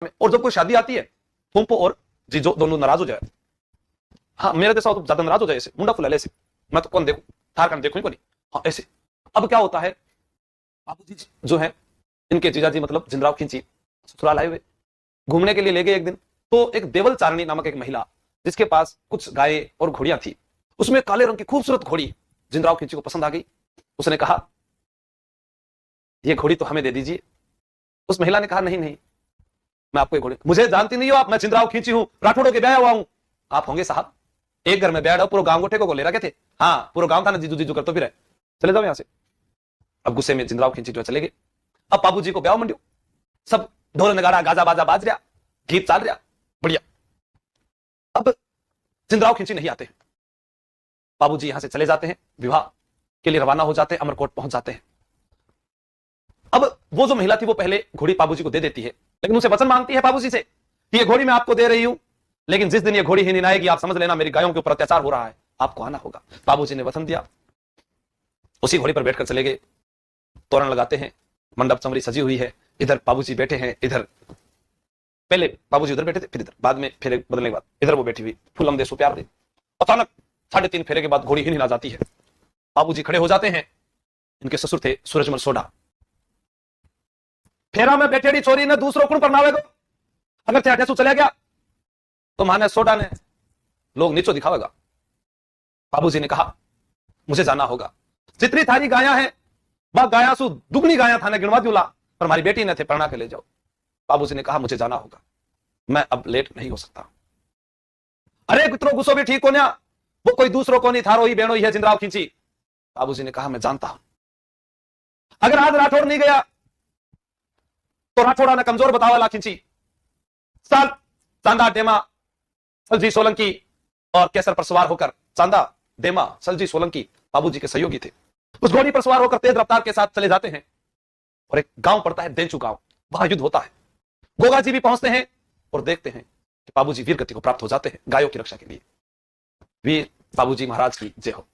में। और जब कोई शादी आती है, फूंपो और जीजो दोनों नाराज हो जाए। हाँ, मेरे जैसा तो ज्यादा नाराज हो जाए, ऐसे मुंडा फुला ऐसे, मैं तो कौन देखूं, थार कर देखूं ही नहीं। हाँ ऐसे। अब क्या होता है, बाबूजी जो है, इनके जीजाजी मतलब जिंदराव खिंची ससुराल आए हुए, घूमने के लिए ले गए एक दिन। तो एक देवल चारणी नामक एक महिला, जिसके पास कुछ गाय और घोड़ियां थी, उसमें काले रंग की खूबसूरत घोड़ी जिंदराव खिंची को पसंद आ गई। उसने कहा ये घोड़ी तो हमें दे दीजिए। उस महिला ने कहा नहीं नहीं, मैं आपको घोड़ी, मुझे जानती नहीं हो आप, मैं जिंदराव खिंची हूं, राठौड़ों के ब्याह हुआ हूं। आप होंगे साहब, एक घर में बैठा पूरे गांव को ठेको को ले रखे थे। हाँ, पूरा गांव था ना जीजू जीजू करते फिर, चले जाओ यहां से। अब गुस्से में जिंदराव खिंची जो चले गए। अब बाबूजी को ब्याह मंडियो, सब ढोल नगाड़ा गाजा बाजा बाज रहा, गीत चाल रहा, बढ़िया। अब जिंदराव खिंची नहीं आते हैं, बाबूजी यहां से चले जाते हैं, विवाह के लिए रवाना हो जाते हैं, अमरकोट पहुंच जाते हैं। अब वो जो महिला थी वो पहले घोड़ी बाबूजी को दे देती है, लेकिन उनसे वचन मांगती है बाबूजी से कि ये घोड़ी मैं आपको दे रही हूं, लेकिन जिस दिन ये घोड़ी ही नहीं आएगी आप समझ लेना मेरी गायों के ऊपर अत्याचार हो रहा है, आपको आना होगा। बाबूजी ने वचन दिया, उसी घोड़ी पर बैठकर चले गए। तोरण लगाते हैं, मंडप चमरी सजी हुई है, इधर बाबूजी बैठे हैं, इधर पहले बाबूजी उधर बैठे थे, फिर इधर, बाद में फेरे बदलने के बाद इधर वो बैठी हुई, फूल हम देसो प्यार दे। अचानक 3.5 फेरे के बाद घोड़ी ही नहीं ला जाती है। बाबूजी खड़े हो जाते हैं, इनके ससुर थे सूरजमल सोडा। फेरा में बैठेड़ी छोरी ने दूसरों कुण पर नावेगो, अगर थे अठेसु चले गया तो माने सोडा ने लोग नीचो दिखावेगा। बाबूजी ने कहा मुझे जाना होगा, जितनी थारी गाया है वह गाया सु दुगनी गाया थाने गिनवा दूला, पर हमारी बेटी ने थे पढ़ना के ले जाओ। बाबूजी ने कहा मुझे जाना होगा, मैं अब लेट नहीं हो सकता। अरे कितनो गुस्सो भी ठीक हो ना, वो कोई दूसरों को नहीं, थारो ही बहनों ही है जिंदराव खिंची। बाबूजी ने कहा मैं जानता हूं, अगर आज राठौड़ नहीं गया तो राठौड़ा ने कमजोर बतावा ला खिंची। साल चांदा डेमा सलजी सोलंकी और केसर पर सवार होकर, चांदा डेमा सलजी सोलंकी बाबूजी के सहयोगी थे, उस घोड़ी पर सवार होकर तेज रफ्तार के साथ चले जाते हैं और एक गांव पड़ता है देंचू गांव, वहां युद्ध होता है। गोगा जी भी पहुंचते हैं और देखते हैं कि बाबूजी वीर गति को प्राप्त हो जाते हैं गायों की रक्षा के लिए। वीर बाबूजी महाराज की जय हो।